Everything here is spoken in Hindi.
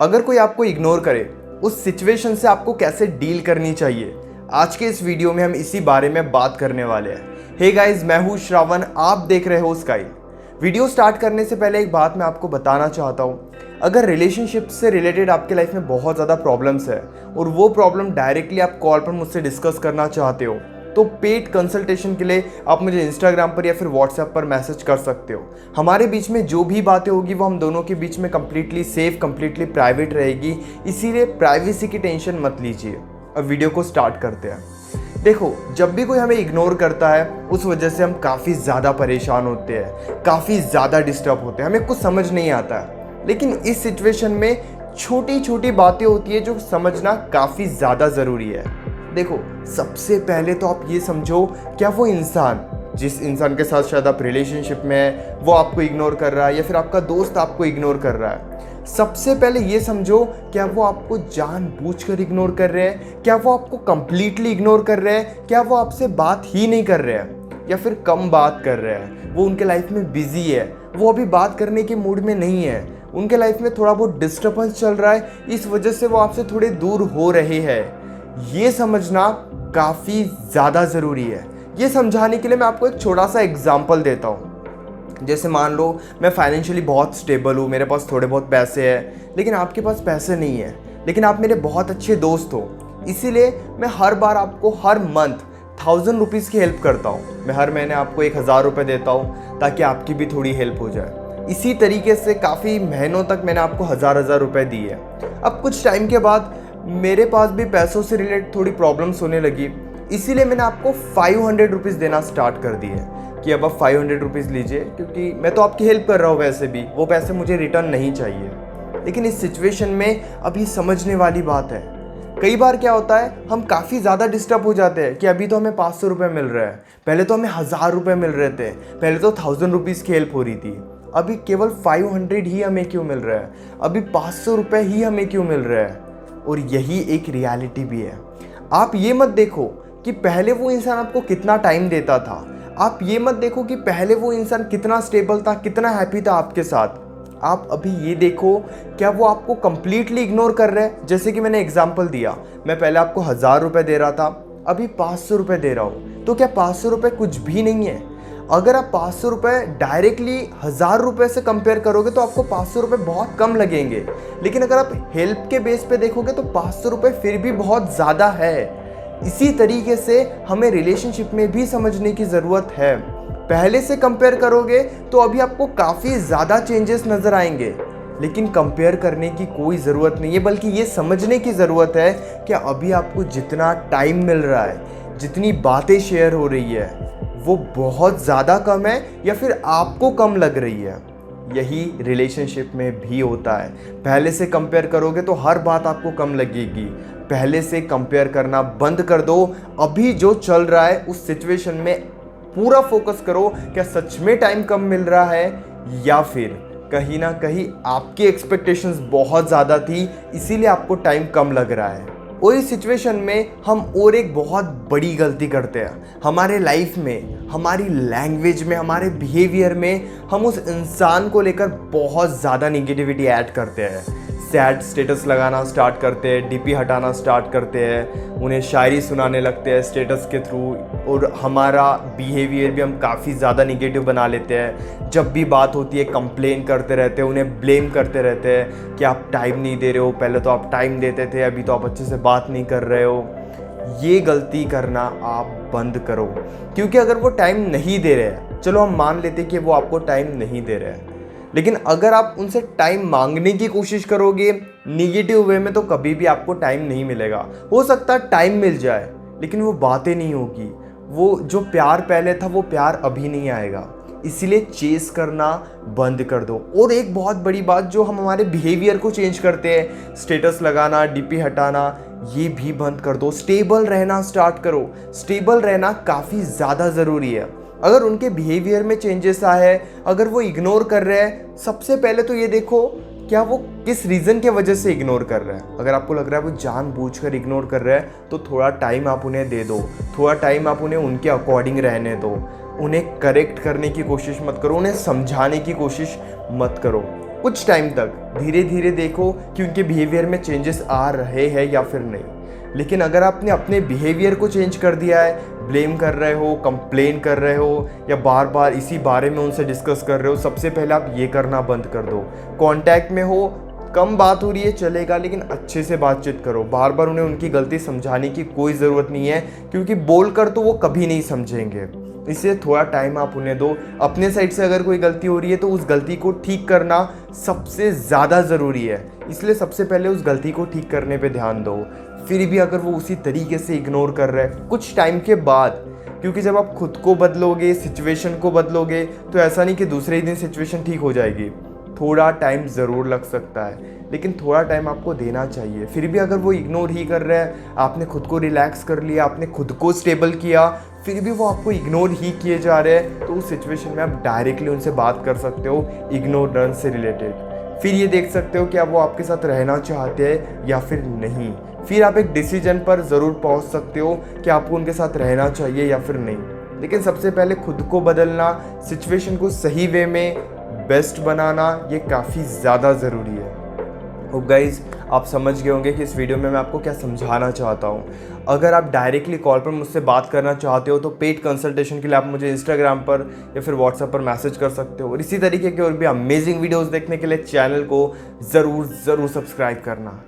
अगर कोई आपको इग्नोर करे, उस सिचुएशन से आपको कैसे डील करनी चाहिए, आज के इस वीडियो में हम इसी बारे में बात करने वाले हैं। हे गाइस, मैं हूँ श्रावण, आप देख रहे हो स्काई। वीडियो स्टार्ट करने से पहले एक बात मैं आपको बताना चाहता हूँ। अगर रिलेशनशिप से रिलेटेड आपके लाइफ में बहुत ज़्यादा प्रॉब्लम्स है और वो प्रॉब्लम डायरेक्टली आप कॉल पर मुझसे डिस्कस करना चाहते हो, तो पेड कंसल्टेशन के लिए आप मुझे इंस्टाग्राम पर या फिर व्हाट्सएप पर मैसेज कर सकते हो। हमारे बीच में जो भी बातें होगी वो हम दोनों के बीच में कंप्लीटली सेफ, कंप्लीटली प्राइवेट रहेगी, इसीलिए प्राइवेसी की टेंशन मत लीजिए। अब वीडियो को स्टार्ट करते हैं। देखो, जब भी कोई हमें इग्नोर करता है उस वजह से हम काफ़ी ज़्यादा परेशान होते हैं, काफ़ी ज़्यादा डिस्टर्ब होते हैं, हमें कुछ समझ नहीं आता है। लेकिन इस सिचुएशन में छोटी छोटी बातें होती है जो समझना काफ़ी ज़्यादा ज़रूरी है। देखो, सबसे पहले तो आप ये समझो, क्या वो इंसान, जिस इंसान के साथ शायद आप रिलेशनशिप में है, वो आपको इग्नोर कर रहा है या फिर आपका दोस्त आपको इग्नोर कर रहा है, सबसे पहले ये समझो, क्या वो आपको जानबूझकर इग्नोर कर रहे हैं, क्या वो आपको कंप्लीटली इग्नोर कर रहे हैं, क्या वो आपसे बात ही नहीं कर रहे हैं या फिर कम बात कर रहे हैं, वो उनके लाइफ में बिजी है, वो अभी बात करने के मूड में नहीं है, उनके लाइफ में थोड़ा बहुत डिस्टर्बेंस चल रहा है, इस वजह से वो आपसे थोड़े दूर हो रहे हैं। ये समझना काफ़ी ज़्यादा ज़रूरी है। ये समझाने के लिए मैं आपको एक छोटा सा एग्जाम्पल देता हूँ। जैसे मान लो मैं फाइनेंशियली बहुत स्टेबल हूँ, मेरे पास थोड़े बहुत पैसे हैं, लेकिन आपके पास पैसे नहीं है, लेकिन आप मेरे बहुत अच्छे दोस्त हो, इसीलिए मैं हर बार आपको हर मंथ 1000 रुपीज़ की हेल्प करता हूँ। मैं हर महीने आपको 1000 रुपये देता हूँ ताकि आपकी भी थोड़ी हेल्प हो जाए। इसी तरीके से काफ़ी महीनों तक मैंने आपको हज़ार रुपये दिए। अब कुछ टाइम के बाद मेरे पास भी पैसों से रिलेटेड थोड़ी प्रॉब्लम्स होने लगी, इसीलिए मैंने आपको 500 रुपीज़ देना स्टार्ट कर दिए कि अब आप 500 रुपीज़ लीजिए, क्योंकि मैं तो आपकी हेल्प कर रहा हूँ, वैसे भी वो पैसे मुझे रिटर्न नहीं चाहिए। लेकिन इस सिचुएशन में अब ये समझने वाली बात है, कई बार क्या होता है, हम काफ़ी ज़्यादा डिस्टर्ब हो जाते हैं कि अभी तो हमें 500 रुपये मिल रहा है, पहले तो हमें 1000 रुपये मिल रहे थे, पहले तो 1000 रुपीज़ की हेल्प हो रही थी, अभी केवल 500 ही हमें क्यों मिल रहा है, अभी 500 रुपये ही हमें क्यों मिल रहा है। और यही एक रियलिटी भी है। आप ये मत देखो कि पहले वो इंसान आपको कितना टाइम देता था, आप ये मत देखो कि पहले वो इंसान कितना स्टेबल था, कितना हैप्पी था आपके साथ। आप अभी ये देखो, क्या वो आपको कंप्लीटली इग्नोर कर रहे हैं। जैसे कि मैंने एग्जांपल दिया, मैं पहले आपको 1000 रुपये दे रहा था, अभी 500 रुपये दे रहा हूँ, तो क्या 500 रुपये कुछ भी नहीं है? अगर आप 500 रुपये डायरेक्टली 1000 रुपये से कंपेयर करोगे तो आपको 500 रुपये बहुत कम लगेंगे, लेकिन अगर आप हेल्प के बेस पे देखोगे तो 500 रुपये फिर भी बहुत ज़्यादा है। इसी तरीके से हमें रिलेशनशिप में भी समझने की ज़रूरत है। पहले से कंपेयर करोगे तो अभी आपको काफ़ी ज़्यादा चेंजेस नज़र आएंगे, लेकिन कंपेयर करने की कोई ज़रूरत नहीं है, बल्कि ये समझने की ज़रूरत है कि अभी आपको जितना टाइम मिल रहा है, जितनी बातें शेयर हो रही है, वो बहुत ज़्यादा कम है या फिर आपको कम लग रही है। यही रिलेशनशिप में भी होता है। पहले से कंपेयर करोगे तो हर बात आपको कम लगेगी। पहले से कंपेयर करना बंद कर दो। अभी जो चल रहा है उस सिचुएशन में पूरा फोकस करो, क्या सच में टाइम कम मिल रहा है या फिर कहीं ना कहीं आपकी एक्सपेक्टेशंस बहुत ज़्यादा थी, इसीलिए आपको टाइम कम लग रहा है। और इस सिचुएशन में हम और एक बहुत बड़ी गलती करते हैं। हमारे लाइफ में, हमारी लैंग्वेज में, हमारे बिहेवियर में हम उस इंसान को लेकर बहुत ज़्यादा निगेटिविटी ऐड करते हैं। सैड स्टेटस लगाना स्टार्ट करते हैं, डीपी हटाना स्टार्ट करते हैं, उन्हें शायरी सुनाने लगते हैं स्टेटस के थ्रू, और हमारा बिहेवियर भी हम काफ़ी ज़्यादा निगेटिव बना लेते हैं। जब भी बात होती है कंप्लेन करते रहते हैं, उन्हें ब्लेम करते रहते हैं कि आप टाइम नहीं दे रहे हो, पहले तो आप टाइम देते थे, अभी तो आप अच्छे से बात नहीं कर रहे हो। ये गलती करना आप बंद करो, क्योंकि अगर वो टाइम नहीं दे रहे हैं, चलो हम मान लेते कि वो आपको टाइम नहीं दे रहे हैं, लेकिन अगर आप उनसे टाइम मांगने की कोशिश करोगे निगेटिव वे में, तो कभी भी आपको टाइम नहीं मिलेगा। हो सकता है टाइम मिल जाए, लेकिन वो बातें नहीं होगी, वो जो प्यार पहले था वो प्यार अभी नहीं आएगा। इसीलिए चेस करना बंद कर दो। और एक बहुत बड़ी बात, जो हम हमारे बिहेवियर को चेंज करते हैं, स्टेटस लगाना, डीपी हटाना, ये भी बंद कर दो। स्टेबल रहना स्टार्ट करो। स्टेबल रहना काफ़ी ज़्यादा ज़रूरी है। अगर उनके बिहेवियर में चेंजेस आए, अगर वो इग्नोर कर रहे हैं, सबसे पहले तो ये देखो क्या वो किस रीज़न के वजह से इग्नोर कर रहे हैं। अगर आपको लग रहा है वो जानबूझकर इग्नोर कर रहे हैं, तो थोड़ा टाइम आप उन्हें दे दो, थोड़ा टाइम आप उन्हें उनके अकॉर्डिंग रहने दो। उन्हें करेक्ट करने की कोशिश मत करो, उन्हें समझाने की कोशिश मत करो। कुछ टाइम तक धीरे धीरे देखो कि उनके बिहेवियर में चेंजेस आ रहे हैं या फिर नहीं। लेकिन अगर आपने अपने बिहेवियर को चेंज कर दिया है, ब्लेम कर रहे हो, कंप्लेन कर रहे हो या बार बार इसी बारे में उनसे डिस्कस कर रहे हो, सबसे पहले आप ये करना बंद कर दो। कांटेक्ट में हो, कम बात हो रही है चलेगा, लेकिन अच्छे से बातचीत करो। बार बार उन्हें उनकी गलती समझाने की कोई ज़रूरत नहीं है, क्योंकि बोलकर तो वो कभी नहीं समझेंगे। इसलिए थोड़ा टाइम आप उन्हें दो। अपने साइड से अगर कोई गलती हो रही है तो उस गलती को ठीक करना सबसे ज़्यादा ज़रूरी है, इसलिए सबसे पहले उस गलती को ठीक करने पे ध्यान दो। फिर भी अगर वो उसी तरीके से इग्नोर कर रहे हैं कुछ टाइम के बाद, क्योंकि जब आप खुद को बदलोगे, सिचुएशन को बदलोगे, तो ऐसा नहीं कि दूसरे ही दिन सिचुएशन ठीक हो जाएगी। थोड़ा टाइम ज़रूर लग सकता है, लेकिन थोड़ा टाइम आपको देना चाहिए। फिर भी अगर वो इग्नोर ही कर रहे हैं, आपने खुद को रिलैक्स कर लिया, आपने खुद को स्टेबल किया, फिर भी वो आपको इग्नोर ही किए जा रहे हैं, तो उस सिचुएशन में आप डायरेक्टली उनसे बात कर सकते हो इग्नोरेंस से रिलेटेड। फिर ये देख सकते हो कि अब वो आपके साथ रहना चाहते हैं या फिर नहीं। फिर आप एक डिसीजन पर ज़रूर पहुंच सकते हो कि आपको उनके साथ रहना चाहिए या फिर नहीं। लेकिन सबसे पहले खुद को बदलना, सिचुएशन को सही वे में बेस्ट बनाना, ये काफ़ी ज़्यादा ज़रूरी है। होप गाइज आप समझ गए होंगे कि इस वीडियो में मैं आपको क्या समझाना चाहता हूँ। अगर आप डायरेक्टली कॉल पर मुझसे बात करना चाहते हो तो पेड कंसल्टेशन के लिए आप मुझे इंस्टाग्राम पर या फिर व्हाट्सएप पर मैसेज कर सकते हो। और इसी तरीके के और भी अमेजिंग वीडियोस देखने के लिए चैनल को ज़रूर सब्सक्राइब करना।